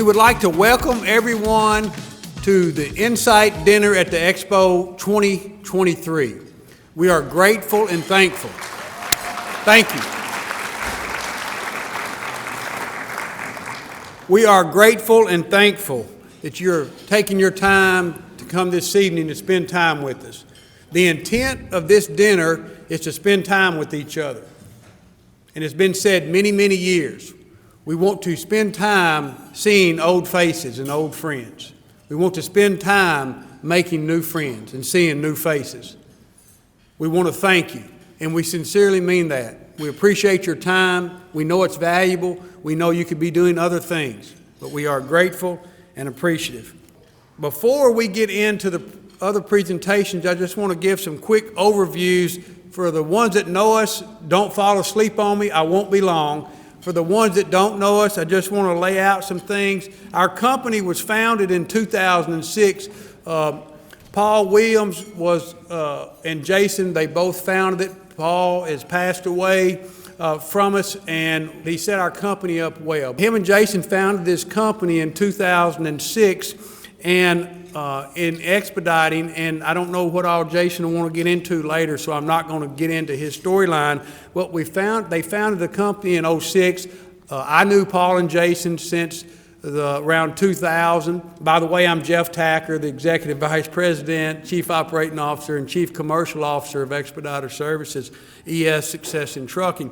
We would like to welcome everyone to the Insight Dinner at the Expo 2023. We are grateful and thankful. Thank you. We are grateful and thankful that you're taking your time to come this evening to spend time with us. The intent of this dinner is to spend time with each other. And it's been said many, many years. We want to spend time seeing old faces and old friends. We want to spend time making new friends and seeing new faces. We want to thank you, and we sincerely mean that. We appreciate your time. We know it's valuable. We know you could be doing other things, but we are grateful and appreciative. Before we get into the other presentations, I just want to give some quick overviews. For the ones that know us, don't fall asleep on me. I won't be long. For the ones that don't know us, I just want to lay out some things. Our company was founded in 2006. Paul Williams and Jason, they both founded it. Paul has passed away from us, and he set our company up well. Him and Jason founded this company in 2006 and in expediting, and I don't know what all Jason will want to get into later, so I'm not going to get into his storyline. What they founded the company in 06. I knew Paul and Jason since around 2000. By the way, I'm Jeff Tacker, the Executive Vice President, Chief Operating Officer, and Chief Commercial Officer of Expediter Services, ES Success in Trucking.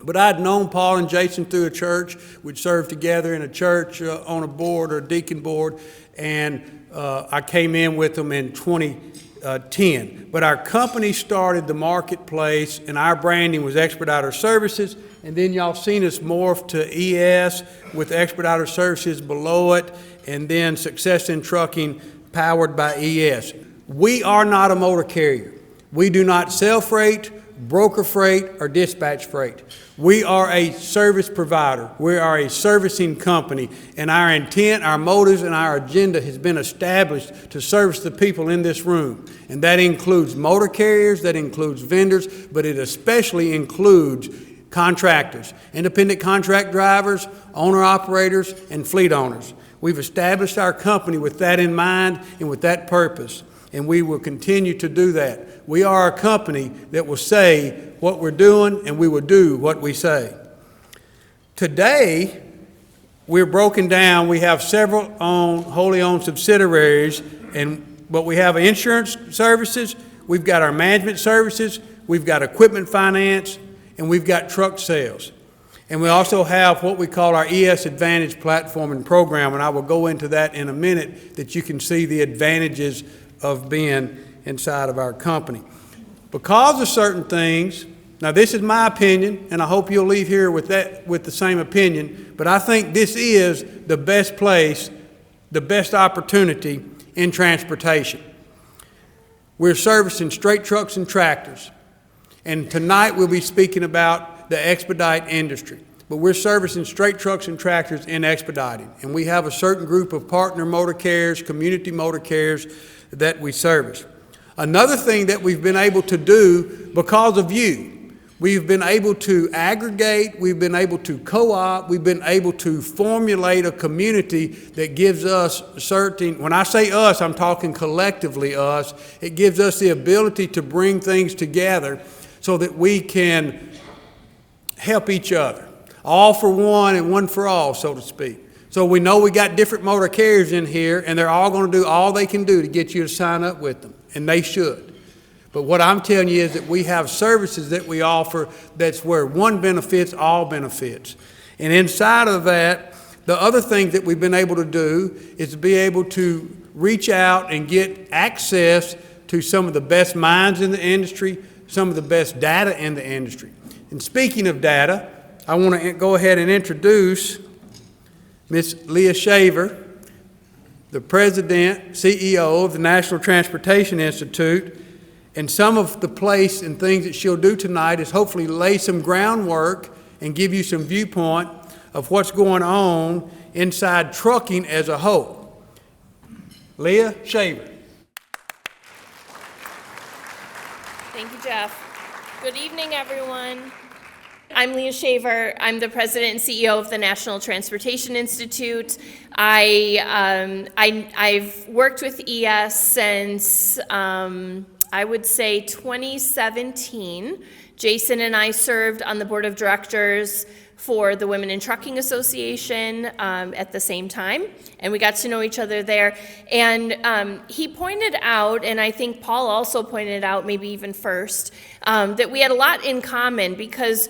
But I'd known Paul and Jason through a church. We'd served together in a church on a board or a deacon board, and I came in with them in 2010. But our company started the marketplace, and our branding was Expediter Services, and then y'all seen us morph to ES with Expediter Services below it, and then Success in Trucking powered by ES. We are not a motor carrier. We do not sell freight, broker freight, or dispatch freight. We are a service provider. We are a servicing company, and our intent, our motives, and our agenda has been established to service the people in this room. And that includes motor carriers, that includes vendors, but it especially includes contractors, independent contract drivers, owner-operators, and fleet owners. We've established our company with that in mind and with that purpose, and we will continue to do that. We are a company that will say what we're doing, and we will do what we say. Today, we're broken down. We have several wholly owned subsidiaries, but we have insurance services, we've got our management services, we've got equipment finance, and we've got truck sales. And we also have what we call our ES Advantage platform and program, and I will go into that in a minute, that you can see the advantages of being inside of our company. Because of certain things, now this is my opinion, and I hope you'll leave here with the same opinion, but I think this is the best place, the best opportunity in transportation. We're servicing straight trucks and tractors, and tonight we'll be speaking about the expedite industry. But we're servicing straight trucks and tractors in expediting, and we have a certain group of partner motor carriers, community motor carriers that we service. Another thing that we've been able to do because of you, we've been able to aggregate, we've been able to co-op, we've been able to formulate a community that gives us certain, when I say us, I'm talking collectively us, it gives us the ability to bring things together so that we can help each other. All for one and one for all, so to speak. So we know we got different motor carriers in here, and they're all going to do all they can do to get you to sign up with them, and they should. But what I'm telling you is that we have services that we offer that's where one benefits, all benefits. And inside of that, the other thing that we've been able to do is to be able to reach out and get access to some of the best minds in the industry, some of the best data in the industry. And speaking of data, I want to go ahead and introduce Ms. Leah Shaver, the President, CEO of the National Transportation Institute, and some of the place and things that she'll do tonight is hopefully lay some groundwork and give you some viewpoint of what's going on inside trucking as a whole. Leah Shaver. Thank you, Jeff. Good evening, everyone. I'm Leah Shaver. I'm the president and CEO of the National Transportation Institute. I've worked with ES since, I would say 2017. Jason and I served on the board of directors for the Women in Trucking Association at the same time, and we got to know each other there. And he pointed out, and I think Paul also pointed out, maybe even first, that we had a lot in common because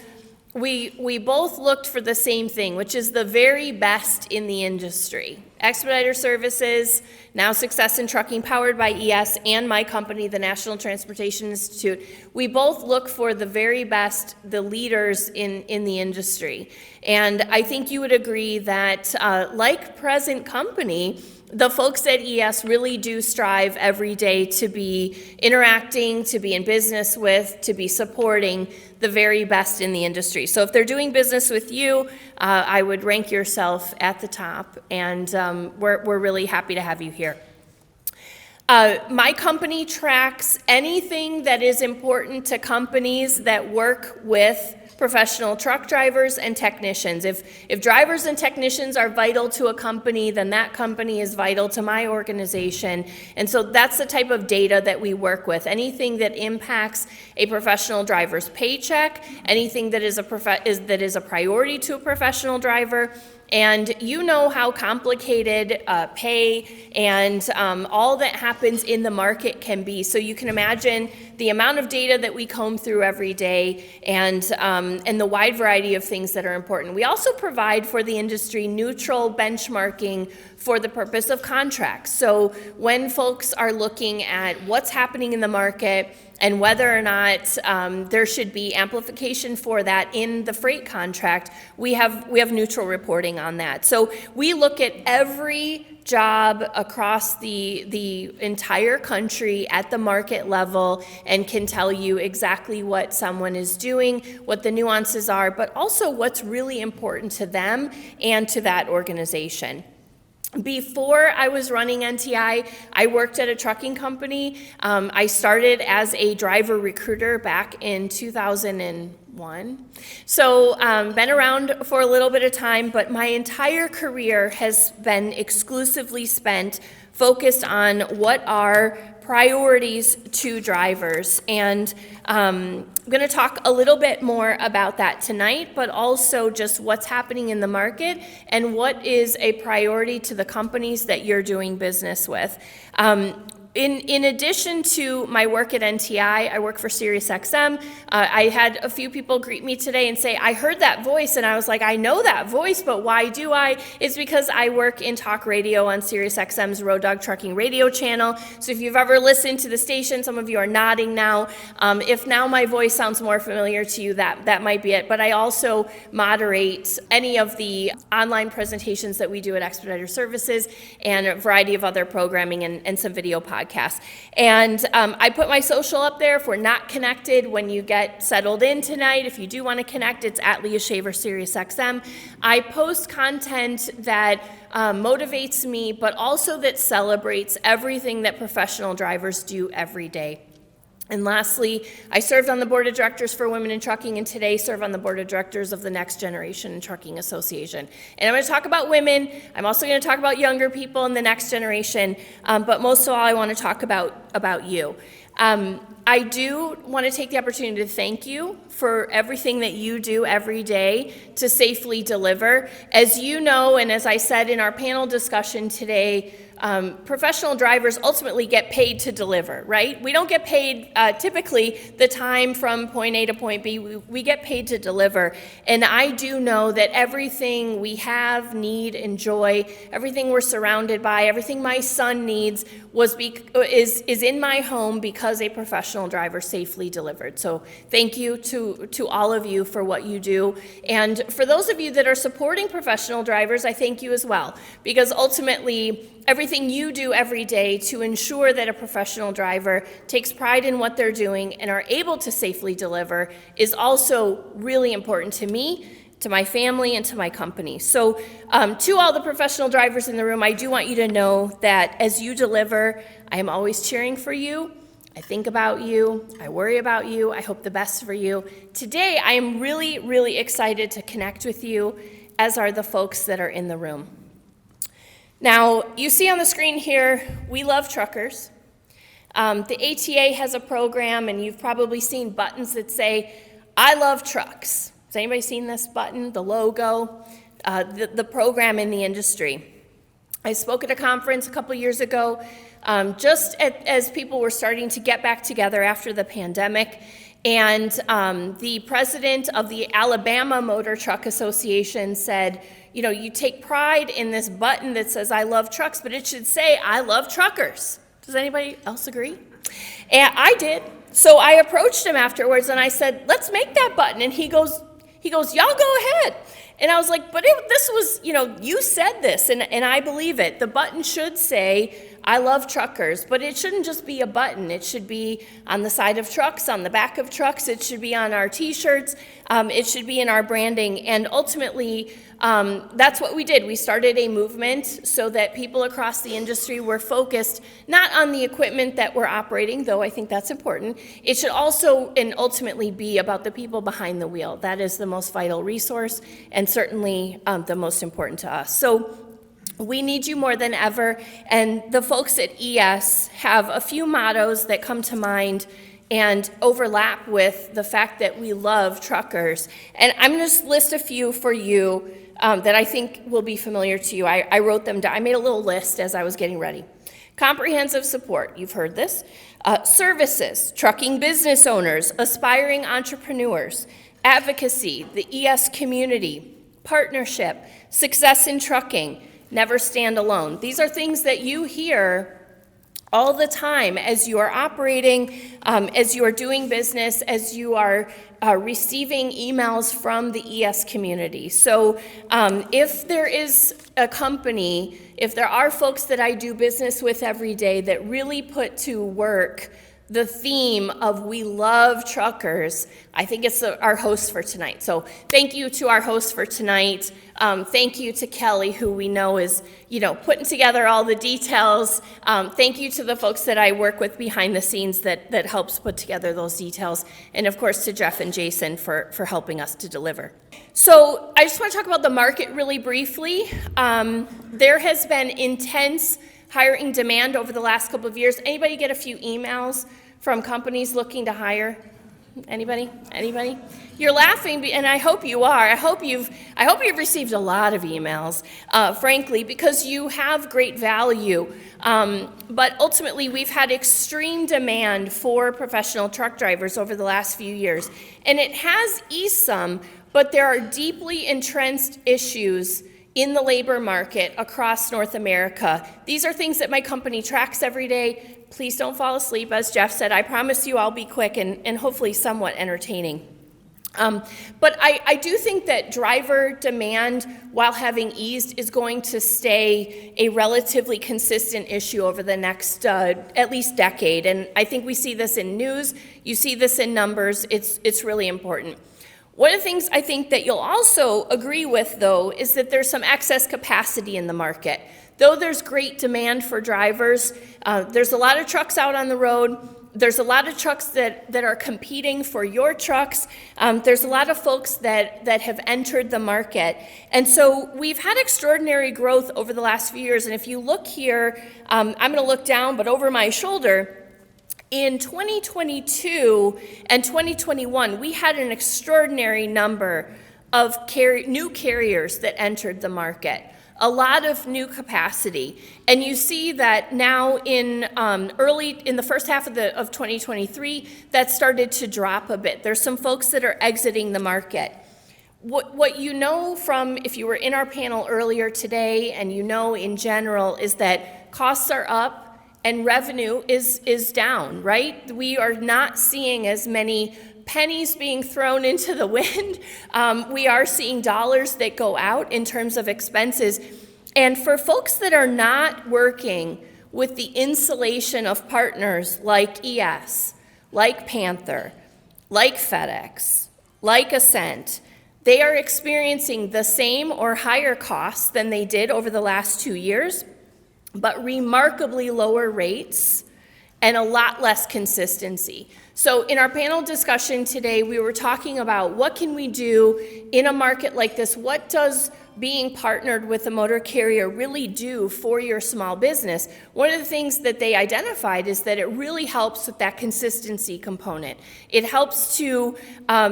we both looked for the same thing, which is the very best in the industry. Expediter Services, now Success in Trucking, powered by ES, and my company, the National Transportation Institute, we both look for the very best, the leaders in the industry. And I think you would agree that, like present company, the folks at ES really do strive every day to be interacting, to be in business with, to be supporting the very best in the industry. So if they're doing business with you, I would rank yourself at the top, and we're really happy to have you here. My company tracks anything that is important to companies that work with professional truck drivers and technicians. If drivers and technicians are vital to a company, then that company is vital to my organization. And so that's the type of data that we work with. Anything that impacts a professional driver's paycheck, anything that is a priority to a professional driver. And you know how complicated pay and all that happens in the market can be. So you can imagine the amount of data that we comb through every day and the wide variety of things that are important. We also provide for the industry neutral benchmarking for the purpose of contracts. So when folks are looking at what's happening in the market and whether or not there should be amplification for that in the freight contract, we have neutral reporting on that. So we look at every job across the entire country at the market level and can tell you exactly what someone is doing, what the nuances are, but also what's really important to them and to that organization. Before I was running NTI, I worked at a trucking company. I started as a driver recruiter back in 2001. So been around for a little bit of time, but my entire career has been exclusively spent focused on what are priorities to drivers. And I'm going to talk a little bit more about that tonight, but also just what's happening in the market and what is a priority to the companies that you're doing business with. In addition to my work at NTI, I work for SiriusXM. I had a few people greet me today and say, I heard that voice, and I was like, I know that voice, but why do I? It's because I work in talk radio on SiriusXM's Road Dog Trucking radio channel. So if you've ever listened to the station, some of you are nodding now. If now my voice sounds more familiar to you, that might be it. But I also moderate any of the online presentations that we do at Expediter Services and a variety of other programming and some video podcasts. And I put my social up there. If we're not connected, when you get settled in tonight, if you do want to connect, it's at Leah Shaver SiriusXM. I post content that motivates me, but also that celebrates everything that professional drivers do every day. And lastly, I served on the board of directors for Women in Trucking, and today serve on the board of directors of the Next Generation Trucking Association. And I'm going to talk about women. I'm also going to talk about younger people in the next generation, but most of all, I want to talk about you. I do want to take the opportunity to thank you for everything that you do every day to safely deliver. As you know, and as I said in our panel discussion today, professional drivers ultimately get paid to deliver, right? We don't get paid typically the time from point A to point B. We get paid to deliver. And I do know that everything we have, need, enjoy, everything we're surrounded by, everything my son needs is in my home because a professional driver safely delivered. So thank you to all of you for what you do. And for those of you that are supporting professional drivers, I thank you as well, because ultimately everything you do every day to ensure that a professional driver takes pride in what they're doing and are able to safely deliver is also really important to me, to my family, and to my company. So to all the professional drivers in the room, I do want you to know that as you deliver, I am always cheering for you. I think about you, I worry about you, I hope the best for you. Today, I am really, really excited to connect with you, as are the folks that are in the room. Now, you see on the screen here, we love truckers. The ATA has a program, and you've probably seen buttons that say, I love trucks. Has anybody seen this button, the logo, the program in the industry? I spoke at a conference a couple years ago, just as people were starting to get back together after the pandemic, and the president of the Alabama Motor Truck Association said, you know, you take pride in this button that says, I love trucks, but it should say, I love truckers. Does anybody else agree? And I did. So I approached him afterwards and I said, let's make that button. And he goes, y'all go ahead. And I was like, but this was, you know, you said this, and I believe it. The button should say, I love truckers, but it shouldn't just be a button. It should be on the side of trucks, on the back of trucks. It should be on our T-shirts. It should be in our branding. And ultimately, that's what we did. We started a movement so that people across the industry were focused not on the equipment that we're operating, though I think that's important. It should also and ultimately be about the people behind the wheel. That is the most vital resource and certainly the most important to us. So we need you more than ever, and the folks at ES have a few mottos that come to mind and overlap with the fact that we love truckers. And I'm going to just list a few for you that I think will be familiar to you. I wrote them down. I made a little list as I was getting ready. Comprehensive support, you've heard this. Services, trucking business owners, aspiring entrepreneurs. Advocacy, the ES community. Partnership, success in trucking. Never stand alone. These are things that you hear all the time as you are operating, as you are doing business, as you are receiving emails from the ES community. So if there is a company, if there are folks that I do business with every day that really put to work the theme of we love truckers, I think it's our host for tonight. So thank you to our host for tonight. Thank you to Kelly, who we know is, you know, putting together all the details. Thank you to the folks that I work with behind the scenes that helps put together those details. And of course to Jeff and Jason for helping us to deliver. So I just want to talk about the market really briefly. There has been intense hiring demand over the last couple of years. Anybody get a few emails from companies looking to hire? Anybody? You're laughing, and I hope you are. I hope you've received a lot of emails, frankly, because you have great value. But ultimately, we've had extreme demand for professional truck drivers over the last few years, and it has eased some, but there are deeply entrenched issues in the labor market across North America. These are things that my company tracks every day. Please don't fall asleep. As Jeff said, I promise you I'll be quick and hopefully somewhat entertaining. But I do think that driver demand, while having eased, is going to stay a relatively consistent issue over the next at least decade. And I think we see this in news. You see this in numbers. It's really important. One of the things I think that you'll also agree with, though, is that there's some excess capacity in the market. Though there's great demand for drivers, there's a lot of trucks out on the road. There's a lot of trucks that are competing for your trucks. There's a lot of folks that have entered the market. And so we've had extraordinary growth over the last few years. And if you look here, I'm going to look down, but over my shoulder, in 2022 and 2021, we had an extraordinary number of new carriers that entered the market, a lot of new capacity. And you see that now in the first half of 2023, that started to drop a bit. There's some folks that are exiting the market. What you know from, if you were in our panel earlier today, and you know in general, is that costs are up, and revenue is down, right? We are not seeing as many pennies being thrown into the wind. We are seeing dollars that go out in terms of expenses. And for folks that are not working with the insulation of partners like ES, like Panther, like FedEx, like Ascent, they are experiencing the same or higher costs than they did over the last 2 years, but remarkably lower rates and a lot less consistency. So in our panel discussion today, we were talking about what can we do in a market like this? What does being partnered with a motor carrier really do for your small business? One of the things that they identified is that it really helps with that consistency component. It helps to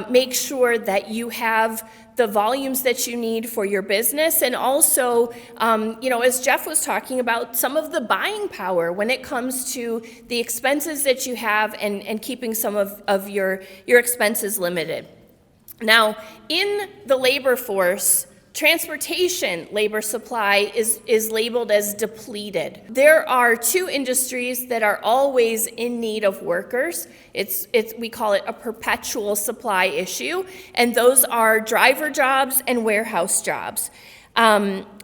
make sure that you have the volumes that you need for your business, and also, as Jeff was talking about, some of the buying power when it comes to the expenses that you have and keeping some of your expenses limited. Now, in the labor force, transportation labor supply is labeled as depleted. There are two industries that are always in need of workers. We call it a perpetual supply issue, and those are driver jobs and warehouse jobs.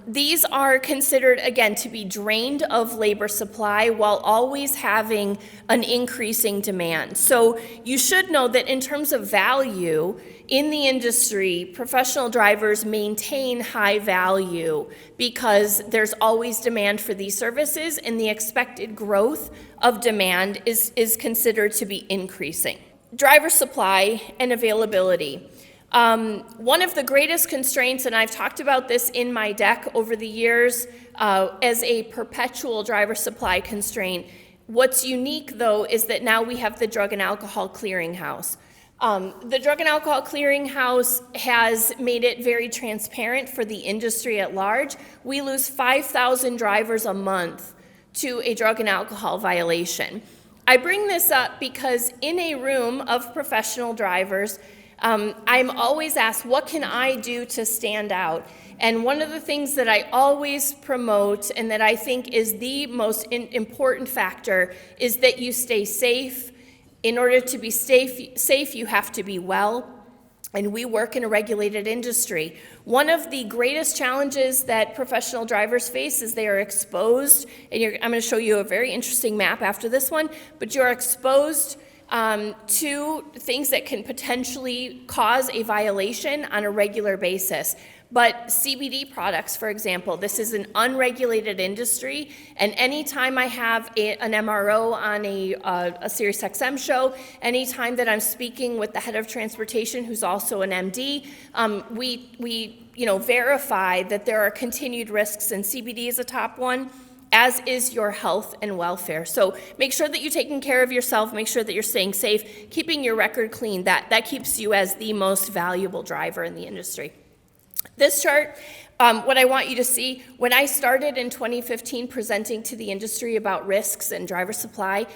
These are considered, again, to be drained of labor supply while always having an increasing demand. So you should know that in terms of value, in the industry, professional drivers maintain high value because there's always demand for these services, and the expected growth of demand is considered to be increasing. Driver supply and availability. One of the greatest constraints, and I've talked about this in my deck over the years as a perpetual driver supply constraint. What's unique, though, is that now we have the Drug and Alcohol Clearinghouse. The Drug and Alcohol Clearinghouse has made it very transparent for the industry at large. We lose 5,000 drivers a month to a drug and alcohol violation. I bring this up because in a room of professional drivers, I'm always asked, what can I do to stand out? And one of the things that I always promote and that I think is the most important factor is that you stay safe. In order to be safe, you have to be well. And we work in a regulated industry. One of the greatest challenges that professional drivers face is they are exposed, and I'm going to show you a very interesting map after this one, but you're exposed to things that can potentially cause a violation on a regular basis. But CBD products, for example, this is an unregulated industry, and anytime I have an MRO on a SiriusXM show, anytime that I'm speaking with the head of transportation, who's also an MD, we verify that there are continued risks, and CBD is a top one, as is your health and welfare. So make sure that you're taking care of yourself, make sure that you're staying safe, keeping your record clean. That keeps you as the most valuable driver in the industry. This chart, what I want you to see, when I started in 2015 presenting to the industry about risks and driver supply,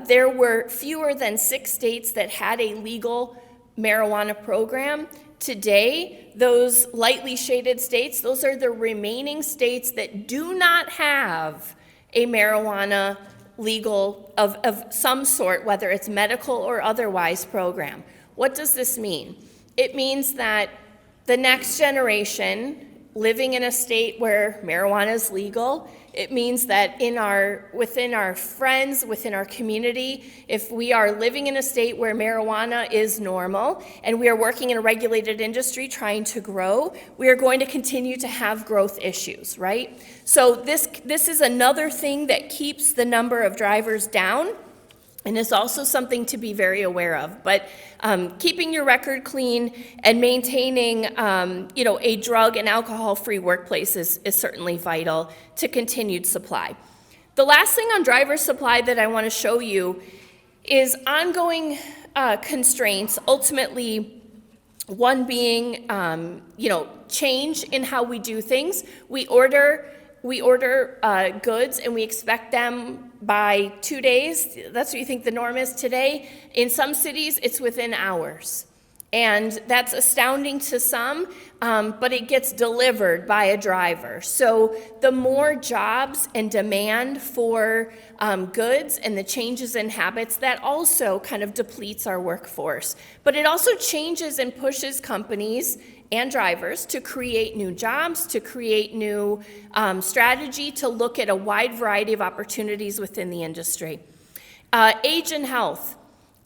there were fewer than 6 states that had a legal marijuana program. Today, those lightly shaded states, those are the remaining states that do not have a marijuana legal of some sort, whether it's medical or otherwise program. What does this mean? It means that the next generation living in a state where marijuana is legal, it means that within our friends, within our community, if we are living in a state where marijuana is normal and we are working in a regulated industry trying to grow, we are going to continue to have growth issues, right? So this is another thing that keeps the number of drivers down, and it's also something to be very aware of. But keeping your record clean and maintaining a drug and alcohol-free workplace is certainly vital to continued supply. The last thing on driver supply that I want to show you is ongoing constraints, ultimately one being change in how we do things. We order goods and we expect them by 2 days. That's what you think the norm is today. In some cities, it's within hours. And that's astounding to some, but it gets delivered by a driver. So the more jobs and demand for goods and the changes in habits, that also kind of depletes our workforce. But it also changes and pushes companies and drivers to create new jobs, to create new strategy, to look at a wide variety of opportunities within the industry. Age and health.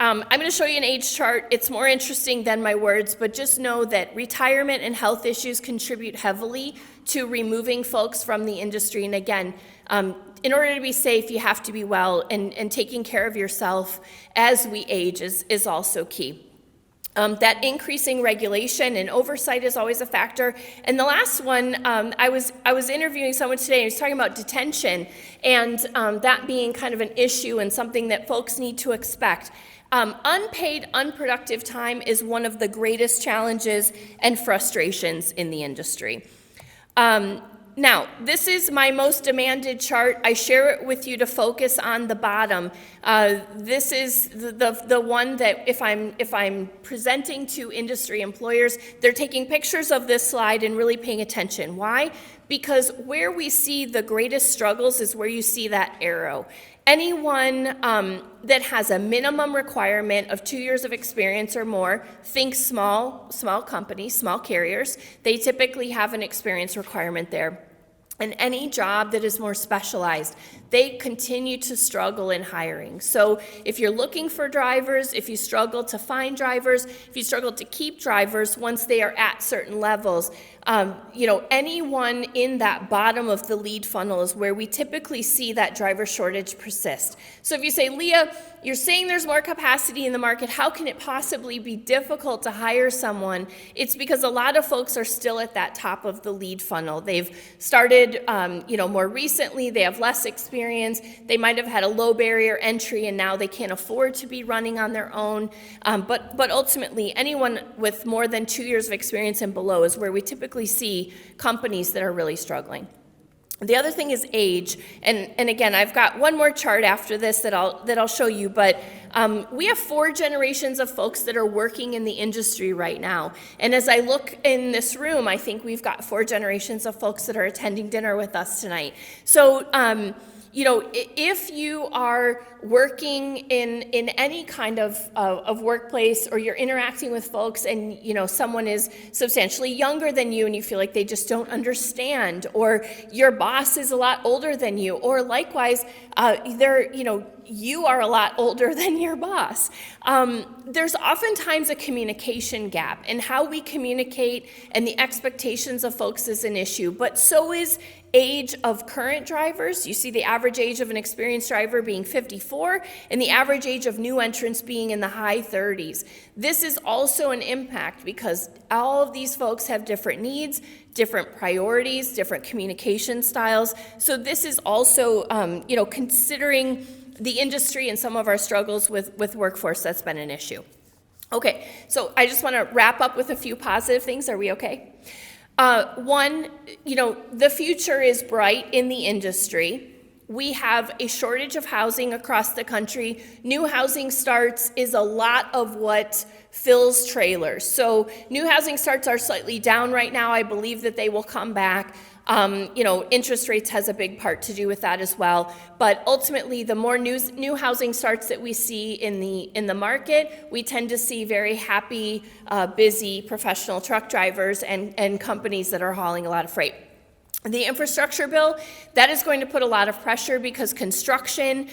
I'm going to show you an age chart. It's more interesting than my words, but just know that retirement and health issues contribute heavily to removing folks from the industry. And again, in order to be safe, you have to be well, and taking care of yourself as we age is also key. That increasing regulation and oversight is always a factor. And the last one, I was interviewing someone today, and he was talking about detention, and that being kind of an issue and something that folks need to expect. Unpaid, unproductive time is one of the greatest challenges and frustrations in the industry. Now, this is my most demanded chart. I share it with you to focus on the bottom. This is the one that if I'm presenting to industry employers, they're taking pictures of this slide and really paying attention. Why? Because where we see the greatest struggles is where you see that arrow. Anyone that has a minimum requirement of 2 years of experience or more, think small companies, small carriers, they typically have an experience requirement there. And any job that is more specialized, they continue to struggle in hiring. So if you're looking for drivers, if you struggle to find drivers, if you struggle to keep drivers once they are at certain levels, anyone in that bottom of the lead funnel is where we typically see that driver shortage persist. So if you say, Leah, you're saying there's more capacity in the market, how can it possibly be difficult to hire someone? It's because a lot of folks are still at that top of the lead funnel. They've started, more recently, they have less experience, they might have had a low barrier entry, and now they can't afford to be running on their own. But ultimately, anyone with more than 2 years of experience and below is where we typically see companies that are really struggling. The other thing is age, and again, I've got one more chart after this that I'll show you, but we have 4 generations of folks that are working in the industry right now. And as I look in this room, I think we've got 4 generations of folks that are attending dinner with us tonight. So, if you are working in any kind of workplace, or you're interacting with folks and, someone is substantially younger than you and you feel like they just don't understand, or your boss is a lot older than you, or likewise, you are a lot older than your boss. There's oftentimes a communication gap, and how we communicate and the expectations of folks is an issue, but so is age of current drivers. You see the average age of an experienced driver being 54, and the average age of new entrants being in the high 30s. This is also an impact because all of these folks have different needs, different priorities, different communication styles. So this is also, considering the industry and some of our struggles with workforce, that's been an issue. Okay, so I just want to wrap up with a few positive things. Are we okay? One, the future is bright in the industry. We have a shortage of housing across the country. New housing starts is a lot of what fills trailers. So new housing starts are slightly down right now. I believe that they will come back. Interest rates has a big part to do with that as well. But ultimately, the more new housing starts that we see in the market, we tend to see very happy, busy professional truck drivers and companies that are hauling a lot of freight. The infrastructure bill, that is going to put a lot of pressure because construction,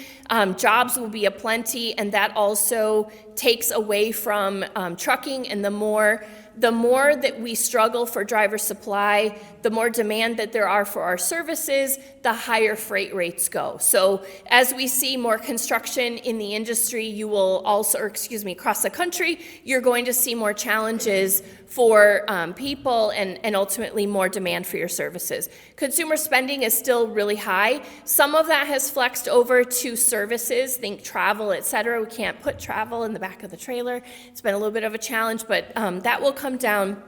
jobs will be aplenty, and that also takes away from trucking, and the more that we struggle for driver supply, the more demand that there are for our services, the higher freight rates go. So as we see more construction in the industry, you will also, across the country, you're going to see more challenges for people and ultimately more demand for your services. Consumer spending is still really high. Some of that has flexed over to services, think travel, et cetera. We can't put travel in the back of the trailer. It's been a little bit of a challenge, but that will come down.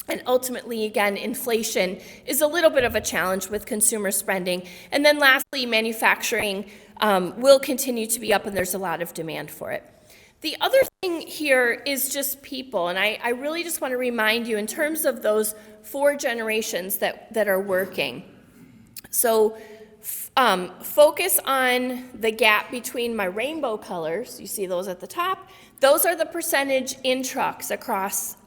And ultimately, again, inflation is a little bit of a challenge with consumer spending. And then lastly, manufacturing will continue to be up, and there's a lot of demand for it. The other thing here is just people, and I really just want to remind you in terms of those 4 generations that are working. So focus on the gap between my rainbow colors. You see those at the top. Those are the percentage in trucks across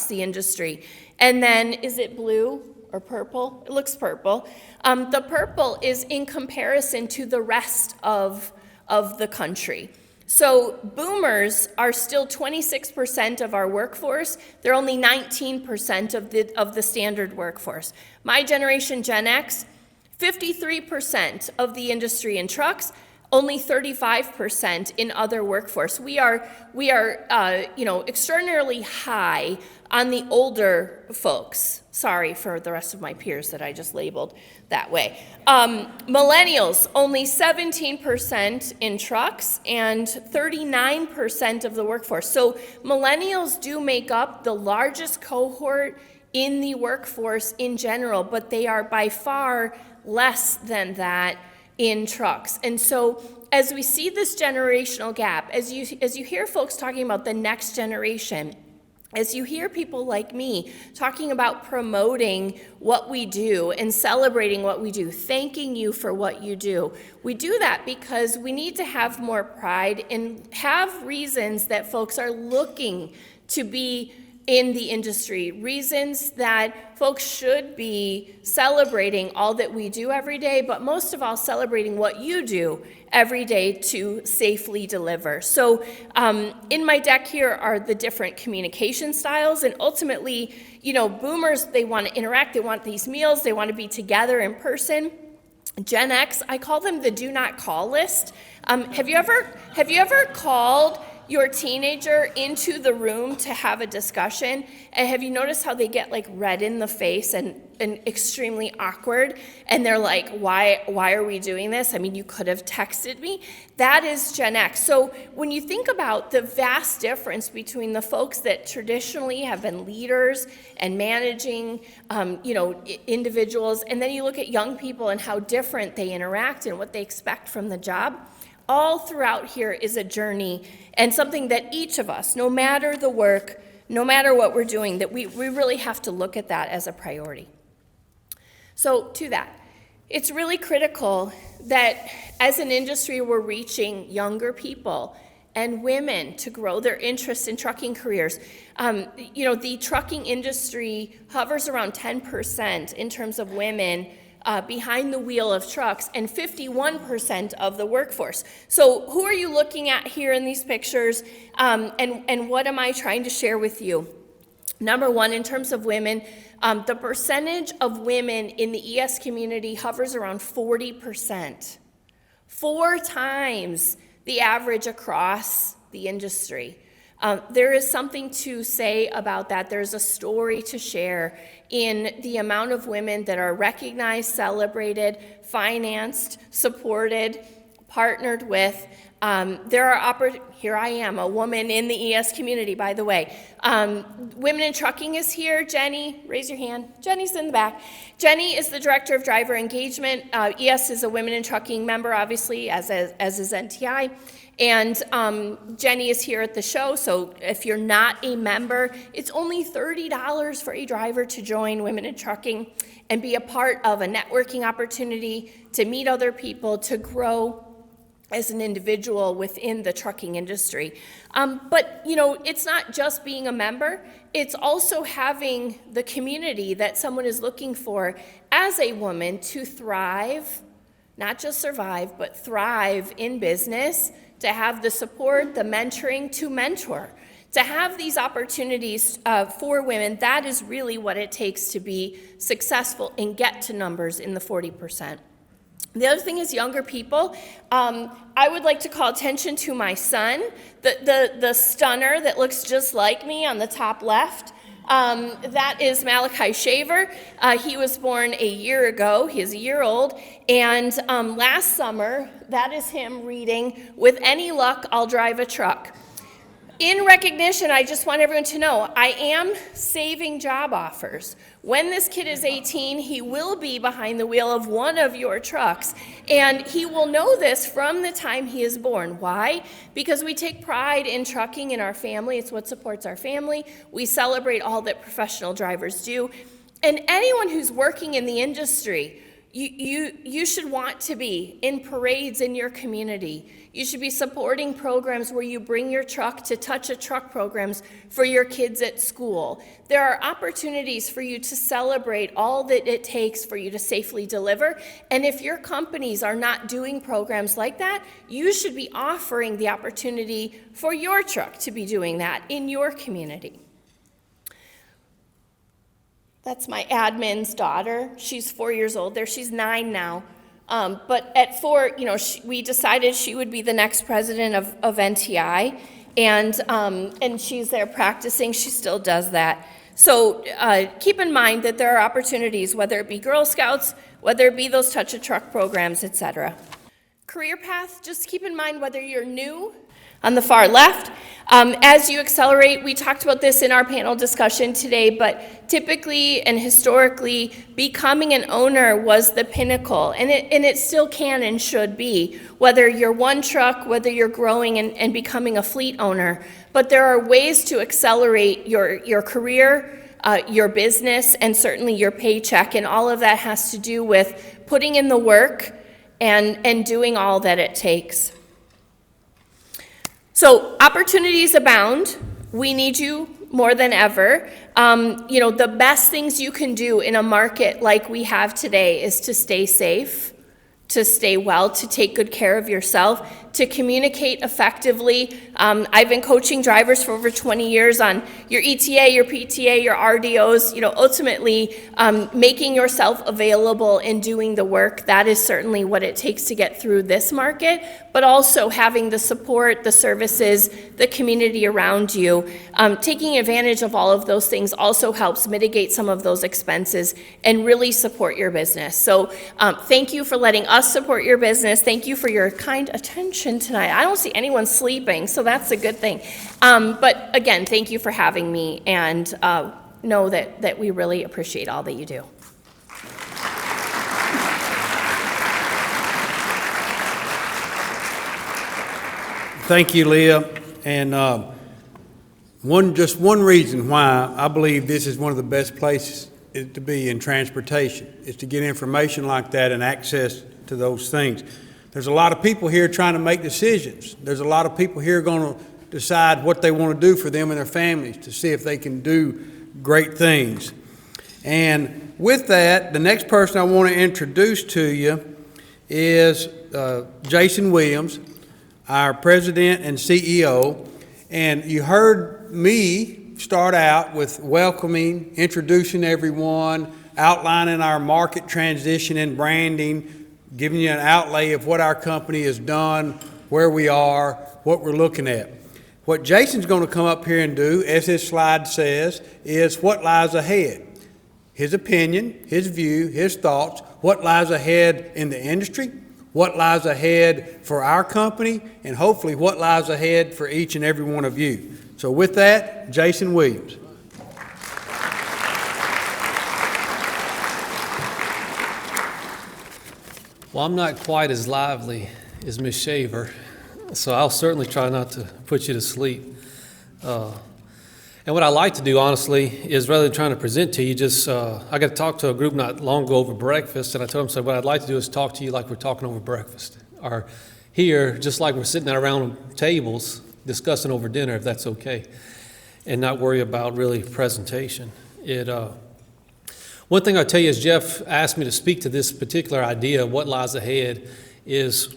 the industry. And then, is it blue or purple? It looks purple. The purple is in comparison to the rest of the country. So boomers are still 26% of our workforce. They're only 19% of the standard workforce. My generation, Gen X, 53% of the industry in trucks, only 35% in other workforce. We are extraordinarily high on the older folks. Sorry for the rest of my peers that I just labeled that way. Millennials, only 17% in trucks and 39% of the workforce. So millennials do make up the largest cohort in the workforce in general, but they are by far less than that in trucks. And so as we see this generational gap, as you hear folks talking about the next generation, as you hear people like me talking about promoting what we do and celebrating what we do, thanking you for what you do, we do that because we need to have more pride and have reasons that folks are looking to be in the industry, reasons that folks should be celebrating all that we do every day, but most of all celebrating what you do every day to safely deliver. So in my deck here are the different communication styles, and ultimately, boomers, they want to interact, they want these meals, they want to be together in person. Gen X, I call them the do not call list. Have you ever called your teenager into the room to have a discussion, and have you noticed how they get like red in the face and extremely awkward, and they're like, why are we doing this? I mean, you could have texted me. That is Gen X. So when you think about the vast difference between the folks that traditionally have been leaders and managing individuals, and then you look at young people and how different they interact and what they expect from the job, all throughout here is a journey and something that each of us, no matter the work, no matter what we're doing, that we really have to look at that as a priority. So to that, it's really critical that as an industry we're reaching younger people and women to grow their interest in trucking careers. The trucking industry hovers around 10% in terms of women behind the wheel of trucks, and 51% of the workforce. So who are you looking at here in these pictures, and what am I trying to share with you? Number one, in terms of women, the percentage of women in the ES community hovers around 40%, 4 times the average across the industry. There is something to say about that. There's a story to share in the amount of women that are recognized, celebrated, financed, supported, partnered with. Here I am, a woman in the ES community, by the way. Women in Trucking is here. Jenny, raise your hand. Jenny's in the back. Jenny is the Director of Driver Engagement. ES is a Women in Trucking member, obviously, as is NTI. And Jenny is here at the show, so if you're not a member, it's only $30 for a driver to join Women in Trucking and be a part of a networking opportunity, to meet other people, to grow as an individual within the trucking industry. But it's not just being a member, it's also having the community that someone is looking for as a woman to thrive, not just survive, but thrive in business, to have the support, the mentoring, to mentor, to have these opportunities for women. That is really what it takes to be successful and get to numbers in the 40%. The other thing is younger people. I would like to call attention to my son, the stunner that looks just like me on the top left. That is Leah Shaver. He was born a year ago. He is a year old. And last summer, that is him reading, "With any luck, I'll drive a truck." In recognition, I just want everyone to know, I am saving job offers. When this kid is 18, he will be behind the wheel of one of your trucks, and he will know this from the time he is born. Why? Because we take pride in trucking in our family. It's what supports our family. We celebrate all that professional drivers do. And anyone who's working in the industry, you should want to be in parades in your community. You should be supporting programs where you bring your truck to Touch a Truck programs for your kids at school. There are opportunities for you to celebrate all that it takes for you to safely deliver. And if your companies are not doing programs like that, you should be offering the opportunity for your truck to be doing that in your community. That's my admin's daughter. She's 4 years old there. She's 9 now. But at 4, we decided she would be the next president of NTI, and she's there practicing. She still does that. So keep in mind that there are opportunities, whether it be Girl Scouts, whether it be those Touch a Truck programs, etc. Career path, just keep in mind whether you're new on the far left. As you accelerate, we talked about this in our panel discussion today, but typically and historically, becoming an owner was the pinnacle, and it still can and should be, whether you're one truck, whether you're growing and becoming a fleet owner. But there are ways to accelerate your career, your business, and certainly your paycheck, and all of that has to do with putting in the work and doing all that it takes. So opportunities abound. We need you more than ever. The best things you can do in a market like we have today is to stay safe, to stay well, to take good care of yourself, to communicate effectively. I've been coaching drivers for over 20 years on your ETA, your PTA, your RDOs, ultimately making yourself available and doing the work. That is certainly what it takes to get through this market, but also having the support, the services, the community around you. Taking advantage of all of those things also helps mitigate some of those expenses and really support your business. So thank you for letting us support your business. Thank you for your kind attention tonight. I don't see anyone sleeping, so that's a good thing. But again, thank you for having me, and know that we really appreciate all that you do. Thank you, Leah. And one reason why I believe this is one of the best places to be in transportation is to get information like that and access to those things. There's a lot of people here trying to make decisions. There's a lot of people here going to decide what they want to do for them and their families to see if they can do great things. And with that, the next person I want to introduce to you is Jason Williams, our president and CEO. And you heard me start out with welcoming, introducing everyone, outlining our market transition and branding, giving you an outlay of what our company has done, where we are, what we're looking at. What Jason's going to come up here and do, as his slide says, is what lies ahead. His opinion, his view, his thoughts, what lies ahead in the industry, what lies ahead for our company, and hopefully what lies ahead for each and every one of you. So with that, Jason Williams. Well, I'm not quite as lively as Ms. Shaver, so I'll certainly try not to put you to sleep. And what I like to do, honestly, is rather than trying to present to you, I got to talk to a group not long ago over breakfast, and I told them, what I'd like to do is talk to you like we're talking over breakfast, or here, just like we're sitting around tables discussing over dinner, if that's okay, and not worry about really presentation. One thing I'll tell you is Jeff asked me to speak to this particular idea of what lies ahead is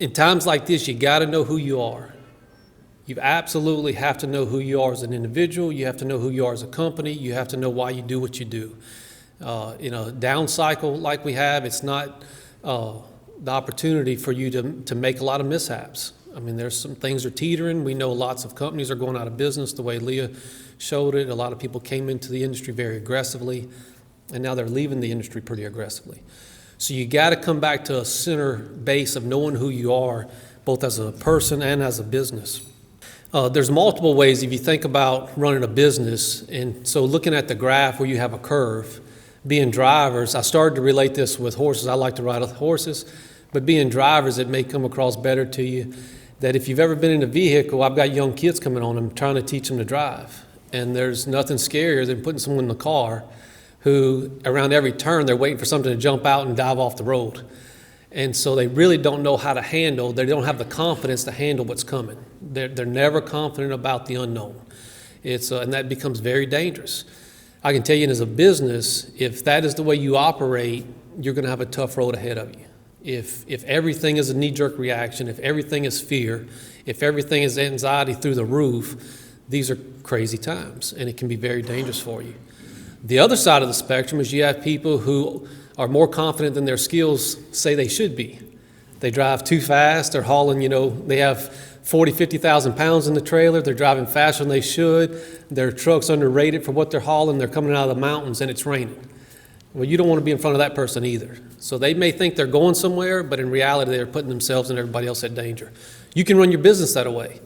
in times like this, you got to know who you are. You absolutely have to know who you are as an individual. You have to know who you are as a company. You have to know why you do what you do. In a down cycle like we have, it's not the opportunity for you to make a lot of mishaps. I mean, there's some things are teetering. We know lots of companies are going out of business the way Leah showed it. A lot of people came into the industry very aggressively, and now they're leaving the industry pretty aggressively. So you got to come back to a center base of knowing who you are, both as a person and as a business. There's multiple ways if you think about running a business, and so looking at the graph where you have a curve, being drivers, I started to relate this with horses. I like to ride horses, but being drivers, it may come across better to you that if you've ever been in a vehicle, I've got young kids coming on, I'm trying to teach them to drive. And there's nothing scarier than putting someone in the car who, around every turn, they're waiting for something to jump out and dive off the road. And so they really don't know how to handle, they don't have the confidence to handle what's coming. They're never confident about the unknown. And that becomes very dangerous. I can tell you as a business, if that is the way you operate, you're going to have a tough road ahead of you. If everything is a knee-jerk reaction, if everything is fear, if everything is anxiety through the roof, these are crazy times, and it can be very dangerous for you. The other side of the spectrum is you have people who are more confident than their skills say they should be. They drive too fast, they're hauling, they have 40, 50,000 pounds in the trailer, they're driving faster than they should, their truck's underrated for what they're hauling, they're coming out of the mountains and it's raining. Well, you don't want to be in front of that person either. So they may think they're going somewhere, but in reality, they're putting themselves and everybody else at danger. You can run your business that way.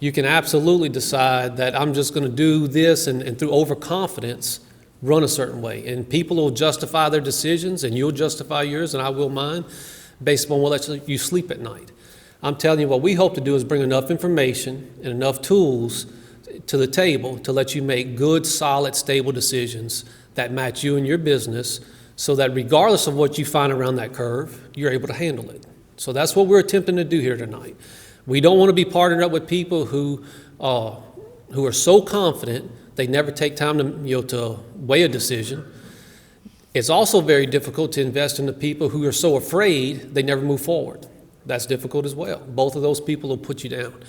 You can absolutely decide that I'm just going to do this and through overconfidence, run a certain way. And people will justify their decisions and you'll justify yours and I will mine based upon what lets you sleep at night. I'm telling you, what we hope to do is bring enough information and enough tools to the table to let you make good, solid, stable decisions that match you and your business so that regardless of what you find around that curve, you're able to handle it. So that's what we're attempting to do here tonight. We don't want to be partnered up with people who are so confident they never take time to weigh a decision. It's also very difficult to invest in the people who are so afraid they never move forward. That's difficult as well. Both of those people will put you down.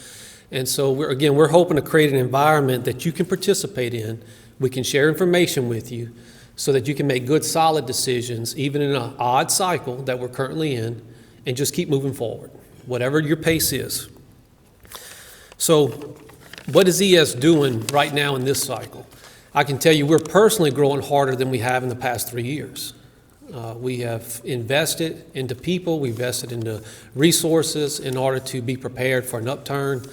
And so we're hoping to create an environment that you can participate in. We can share information with you so that you can make good, solid decisions, even in an odd cycle that we're currently in, and just keep moving forward, whatever your pace is. So what is ES doing right now in this cycle? I can tell you we're personally growing harder than we have in the past 3 years. We have invested into people, we've invested into resources in order to be prepared for an upturn,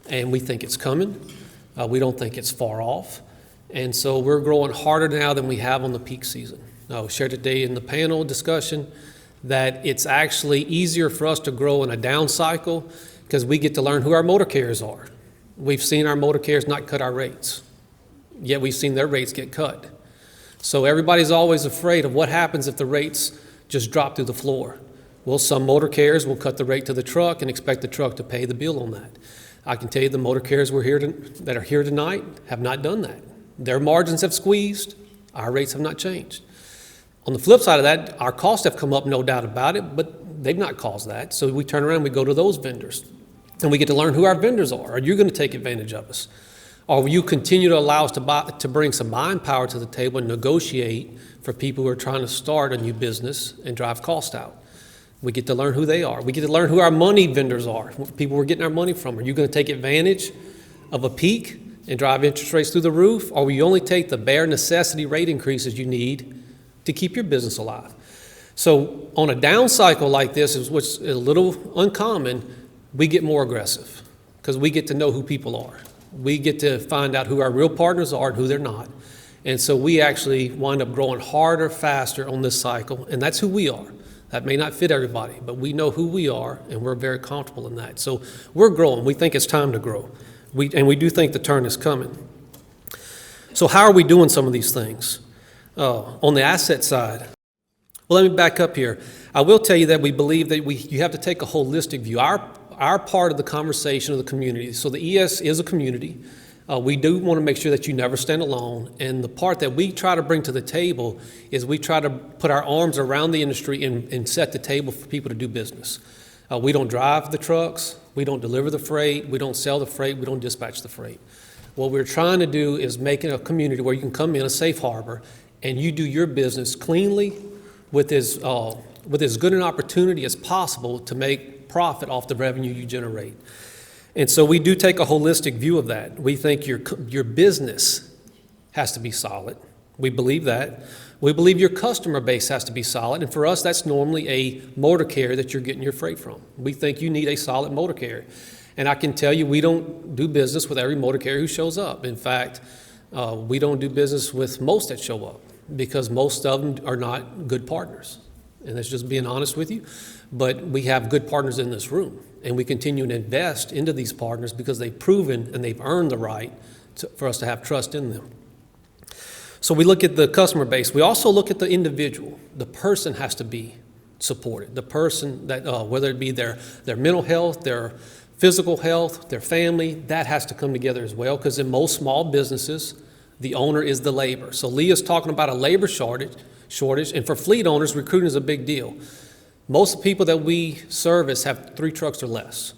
and we think it's coming. We don't think it's far off. And so we're growing harder now than we have on the peak season. I shared today in the panel discussion that it's actually easier for us to grow in a down cycle because we get to learn who our motor carriers are. We've seen our motor carriers not cut our rates, yet we've seen their rates get cut. So everybody's always afraid of what happens if the rates just drop through the floor. Well, some motor carriers will cut the rate to the truck and expect the truck to pay the bill on that. I can tell you the motor carriers that are here tonight have not done that. Their margins have squeezed, our rates have not changed. On the flip side of that, our costs have come up, no doubt about it, but they've not caused that. So we turn around and we go to those vendors. And we get to learn who our vendors are. Are you going to take advantage of us? Or will you continue to allow us to bring some buying power to the table and negotiate for people who are trying to start a new business and drive cost out? We get to learn who they are. We get to learn who our money vendors are, people we're getting our money from. Are you going to take advantage of a peak and drive interest rates through the roof? Or will you only take the bare necessity rate increases you need to keep your business alive? So on a down cycle like this, which is a little uncommon, we get more aggressive because we get to know who people are. We get to find out who our real partners are and who they're not. And so we actually wind up growing harder, faster on this cycle, and that's who we are. That may not fit everybody, but we know who we are, and we're very comfortable in that. So we're growing. We think it's time to grow. And we do think the turn is coming. So how are we doing some of these things? On the asset side, well, let me back up here. I will tell you that we believe that you have to take a holistic view. Our part of the conversation of the community. So the ES is a community. We do want to make sure that you never stand alone. And the part that we try to bring to the table is we try to put our arms around the industry and set the table for people to do business. We don't drive the trucks. We don't deliver the freight. We don't sell the freight. We don't dispatch the freight. What we're trying to do is make it a community where you can come in, a safe harbor, and you do your business cleanly with as good an opportunity as possible to make profit off the revenue you generate. And so we do take a holistic view of that. We think your business has to be solid. We believe that. We believe your customer base has to be solid. And for us, that's normally a motor carrier that you're getting your freight from. We think you need a solid motor carrier. And I can tell you, we don't do business with every motor carrier who shows up. In fact, we don't do business with most that show up because most of them are not good partners. And that's just being honest with you. But we have good partners in this room, and we continue to invest into these partners because they've proven and they've earned the right for us to have trust in them. So we look at the customer base. We also look at the individual. The person has to be supported. The person, that whether it be their mental health, their physical health, their family, that has to come together as well, because in most small businesses, the owner is the labor. So Leah's talking about a labor shortage, and for fleet owners, recruiting is a big deal. Most people that we service have 3 trucks or less.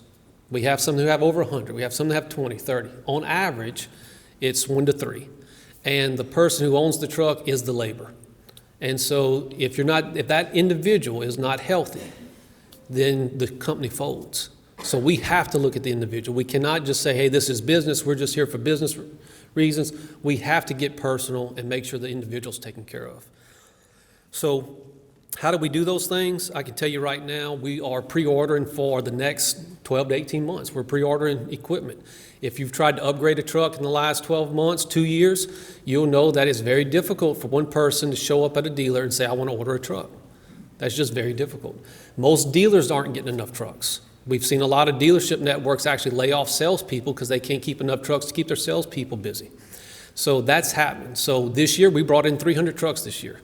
We have some who have over 100. We have some that have 20, 30. On average, it's 1 to 3. and the person who owns the truck is the labor. And so if that individual is not healthy, then the company folds. So we have to look at the individual. We cannot just say, hey, this is business, we're just here for business reasons. We have to get personal and make sure the individual's taken care of. So how do we do those things? I can tell you right now, we are pre-ordering for the next 12 to 18 months. We're pre-ordering equipment. If you've tried to upgrade a truck in the last 12 months, 2 years, you'll know that it's very difficult for one person to show up at a dealer and say, I want to order a truck. That's just very difficult. Most dealers aren't getting enough trucks. We've seen a lot of dealership networks actually lay off salespeople because they can't keep enough trucks to keep their salespeople busy. So that's happening. So this year, we brought in 300 trucks this year.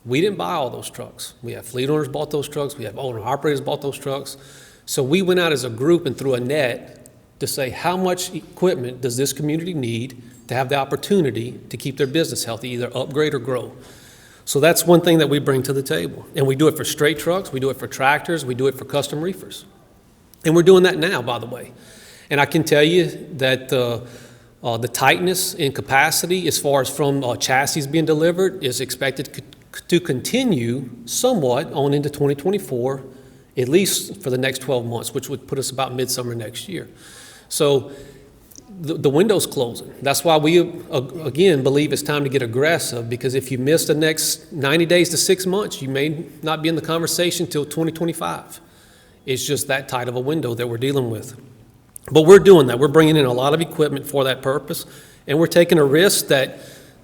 We didn't buy all those trucks. We have fleet owners bought those trucks. We have owner-operators bought those trucks. So we went out as a group and threw a net to say, how much equipment does this community need to have the opportunity to keep their business healthy, either upgrade or grow? So that's one thing that we bring to the table. And we do it for straight trucks, we do it for tractors, we do it for custom reefers. And we're doing that now, by the way. And I can tell you that the tightness in capacity as far as from chassis being delivered is expected to continue somewhat on into 2024, at least for the next 12 months, which would put us about midsummer next year. So the window's closing. That's why we, again, believe it's time to get aggressive, because if you miss the next 90 days to 6 months, you may not be in the conversation till 2025. It's just that tight of a window that we're dealing with. But we're doing that. We're bringing in a lot of equipment for that purpose, and we're taking a risk that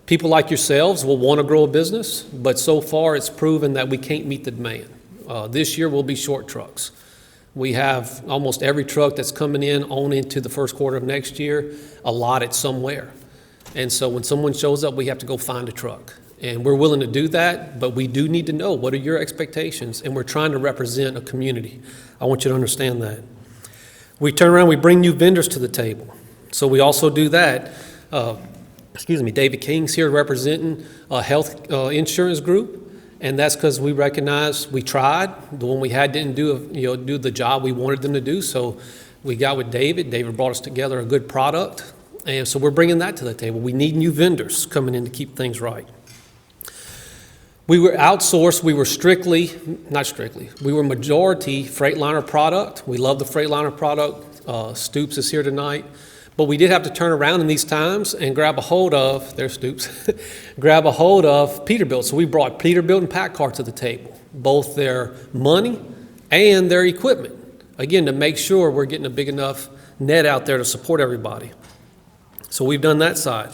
people like yourselves will want to grow a business, but so far it's proven that we can't meet the demand. This year we'll be short trucks. We have almost every truck that's coming in on into the first quarter of next year allotted somewhere. And so when someone shows up, we have to go find a truck. And we're willing to do that, but we do need to know what are your expectations, and we're trying to represent a community. I want you to understand that. We turn around, we bring new vendors to the table. So we also do that. David King's here representing a health insurance group. And that's because we recognize we tried. The one we had didn't do the job we wanted them to do. So we got with David. David brought us together a good product. And so we're bringing that to the table. We need new vendors coming in to keep things right. We were outsourced. We were majority Freightliner product. We love the Freightliner product. Stoops is here tonight. But we did have to turn around in these times and grab a hold of Peterbilt. So we brought Peterbilt and PACCAR to the table, both their money and their equipment, again, to make sure we're getting a big enough net out there to support everybody. So we've done that side.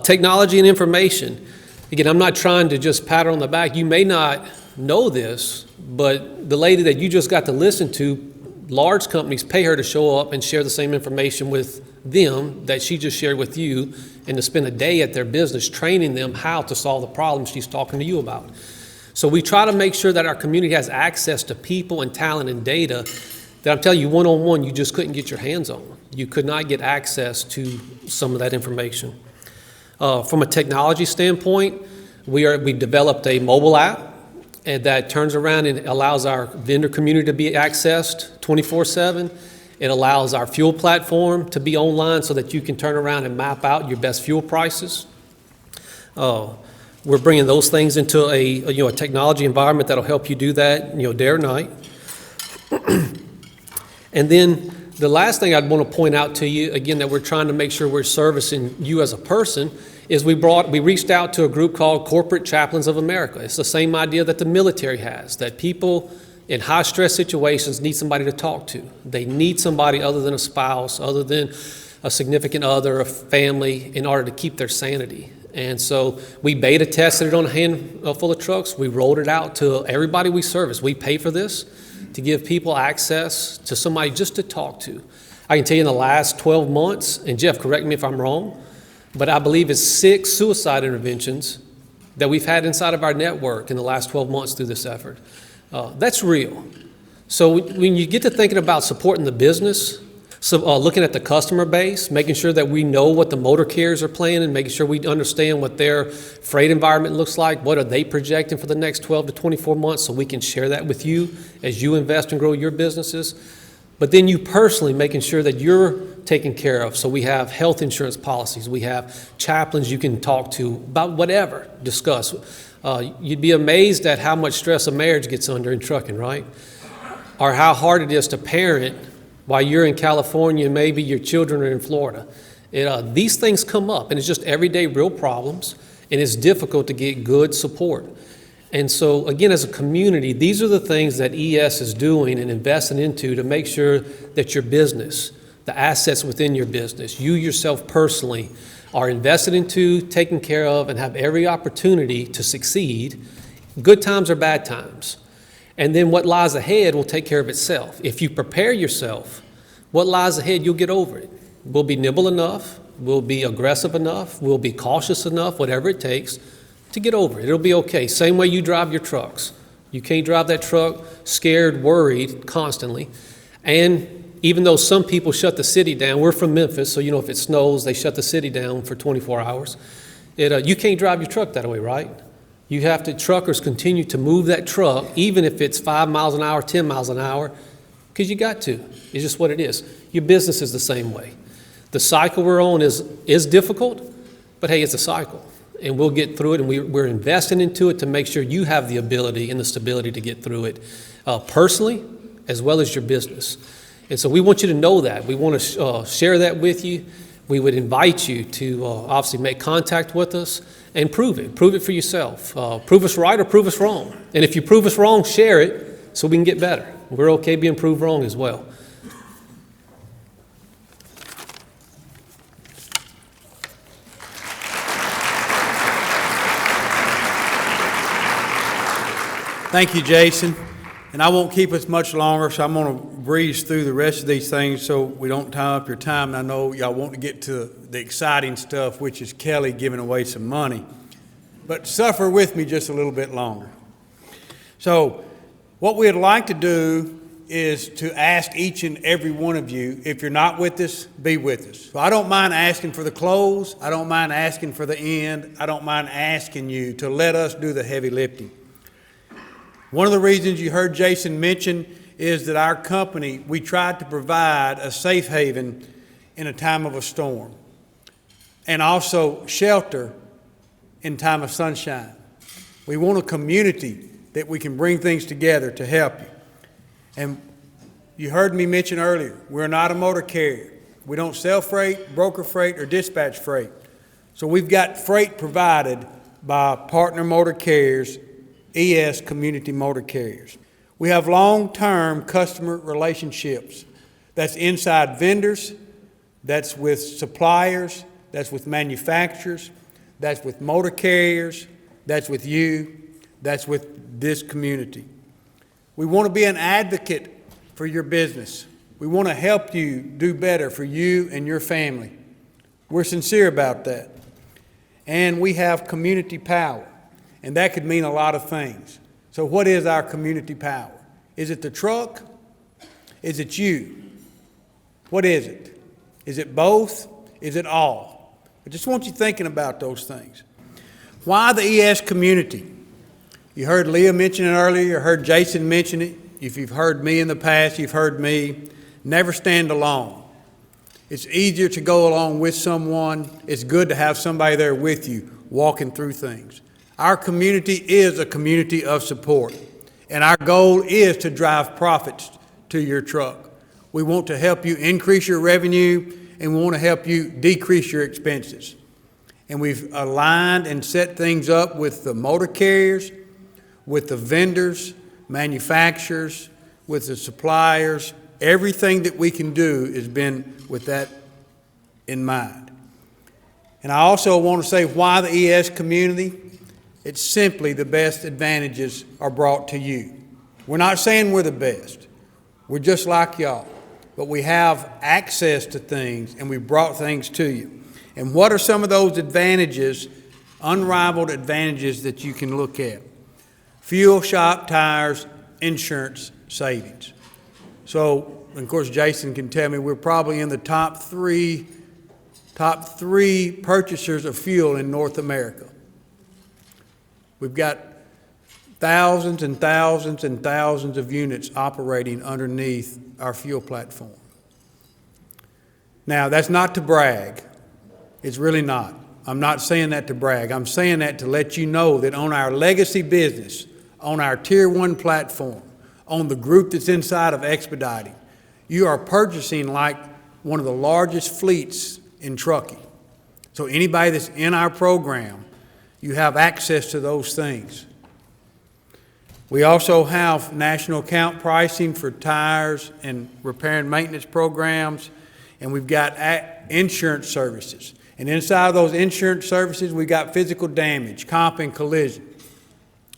Technology and information. Again, I'm not trying to just pat her on the back. You may not know this, but the lady that you just got to listen to, large companies pay her to show up and share the same information with them that she just shared with you, and to spend a day at their business training them how to solve the problems she's talking to you about. So we try to make sure that our community has access to people and talent and data that I'm telling you, one-on-one, you just couldn't get your hands on. You could not get access to some of that information. From a technology standpoint, we've developed a mobile app and that turns around and allows our vendor community to be accessed 24/7. It allows our fuel platform to be online so that you can turn around and map out your best fuel prices. We're bringing those things into a technology environment that'll help you do that, day or night. And then the last thing I'd want to point out to you, again, that we're trying to make sure we're servicing you as a person, is we reached out to a group called Corporate Chaplains of America. It's the same idea that the military has, that people in high stress situations need somebody to talk to. They need somebody other than a spouse, other than a significant other, a family, in order to keep their sanity. And so we beta tested it on a handful of trucks. We rolled it out to everybody we service. We pay for this to give people access to somebody just to talk to. I can tell you in the last 12 months, and Jeff, correct me if I'm wrong, but I believe it's 6 suicide interventions that we've had inside of our network in the last 12 months through this effort. That's real. So when you get to thinking about supporting the business, looking at the customer base, making sure that we know what the motor carriers are planning, making sure we understand what their freight environment looks like, what are they projecting for the next 12 to 24 months so we can share that with you as you invest and grow your businesses. But then you personally making sure that you're taken care of. So we have health insurance policies. We have chaplains you can talk to about whatever, discuss. You'd be amazed at how much stress a marriage gets under in trucking, right? Or how hard it is to parent while you're in California and maybe your children are in Florida. These things come up, and it's just everyday real problems, and it's difficult to get good support. And so, again, as a community, these are the things that ES is doing and investing into to make sure that your business, the assets within your business, you yourself personally, are invested into, taken care of, and have every opportunity to succeed, good times or bad times. And then what lies ahead will take care of itself. If you prepare yourself, what lies ahead, you'll get over it. We'll be nimble enough, we'll be aggressive enough, we'll be cautious enough, whatever it takes, to get over it. It'll be okay. Same way you drive your trucks. You can't drive that truck scared, worried constantly. And even though some people shut the city down, we're from Memphis, so if it snows, they shut the city down for 24 hours. You can't drive your truck that way, right? You have to, truckers continue to move that truck, even if it's 5 miles an hour, 10 miles an hour, because you got to. It's just what it is. Your business is the same way. The cycle we're on is difficult, but hey, it's a cycle. And we'll get through it, and we're investing into it to make sure you have the ability and the stability to get through it personally as well as your business. And so we want you to know that. We want to share that with you. We would invite you to obviously make contact with us and prove it. Prove it for yourself. Prove us right or prove us wrong. And if you prove us wrong, share it so we can get better. We're okay being proved wrong as well. Thank you, Jason. And I won't keep us much longer, so I'm going to breeze through the rest of these things so we don't tie up your time. And I know y'all want to get to the exciting stuff, which is Kelly giving away some money. But suffer with me just a little bit longer. So what we'd like to do is to ask each and every one of you, if you're not with us, be with us. So I don't mind asking for the close. I don't mind asking for the end. I don't mind asking you to let us do the heavy lifting. One of the reasons you heard Jason mention is that our company, we tried to provide a safe haven in a time of a storm and also shelter in time of sunshine. We want a community that we can bring things together to help you. And you heard me mention earlier, we're not a motor carrier. We don't sell freight, broker freight, or dispatch freight. So we've got freight provided by partner motor carriers, ES Community Motor Carriers. We have long-term customer relationships. That's inside vendors, that's with suppliers, that's with manufacturers, that's with motor carriers, that's with you, that's with this community. We want to be an advocate for your business. We want to help you do better for you and your family. We're sincere about that. And we have community power. And that could mean a lot of things. So what is our community power? Is it the truck? Is it you? What is it? Is it both? Is it all? I just want you thinking about those things. Why the ES community? You heard Leah mention it earlier. You heard Jason mention it. If you've heard me in the past, you've heard me. Never stand alone. It's easier to go along with someone. It's good to have somebody there with you walking through things. Our community is a community of support, and our goal is to drive profits to your truck. We want to help you increase your revenue, and we want to help you decrease your expenses. And we've aligned and set things up with the motor carriers, with the vendors, manufacturers, with the suppliers. Everything that we can do has been with that in mind. And I also want to say why the ES community. It's simply the best advantages are brought to you. We're not saying we're the best. We're just like y'all. But we have access to things, and we've brought things to you. And what are some of those advantages, unrivaled advantages that you can look at? Fuel, shop, tires, insurance, savings. So, of course, Jason can tell me we're probably in the top three purchasers of fuel in North America. We've got thousands and thousands and thousands of units operating underneath our fuel platform. Now, that's not to brag. It's really not. I'm not saying that to brag. I'm saying that to let you know that on our legacy business, on our Tier 1 platform, on the group that's inside of Expediting, you are purchasing like one of the largest fleets in trucking. So anybody that's in our program, you have access to those things. We also have national account pricing for tires and repair and maintenance programs, and we've got insurance services. And inside of those insurance services, we got physical damage, comp and collision.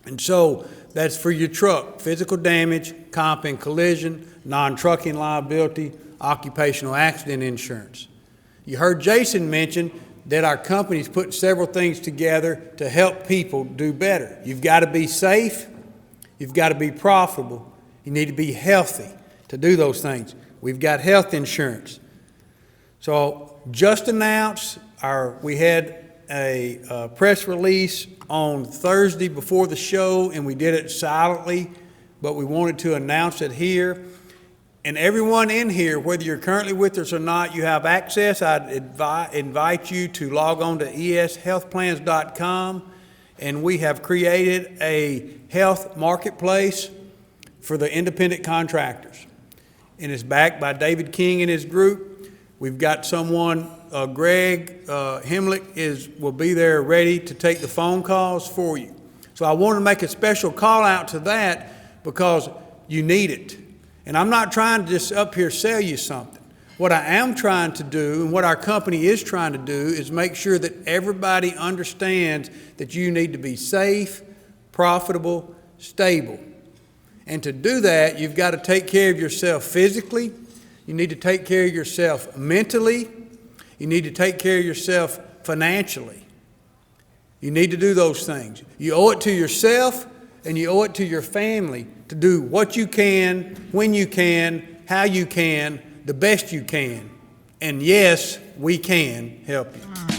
And so that's for your truck, physical damage, comp and collision, non-trucking liability, occupational accident insurance. You heard Jason mention that our company's put several things together to help people do better. You've got to be safe, you've got to be profitable, you need to be healthy to do those things. We've got health insurance. So just announced, we had a press release on Thursday before the show, and we did it silently, but we wanted to announce it here. And everyone in here, whether you're currently with us or not, you have access. I'd invite you to log on to eshealthplans.com, and we have created a health marketplace for the independent contractors. And it's backed by David King and his group. We've got someone, Greg Hemlick will be there ready to take the phone calls for you. So I want to make a special call out to that because you need it. And I'm not trying to just up here sell you something. What I am trying to do, and what our company is trying to do, is make sure that everybody understands that you need to be safe, profitable, stable. And to do that, you've got to take care of yourself physically. You need to take care of yourself mentally. You need to take care of yourself financially. You need to do those things. You owe it to yourself and you owe it to your family to do what you can, when you can, how you can, the best you can. And yes, we can help you.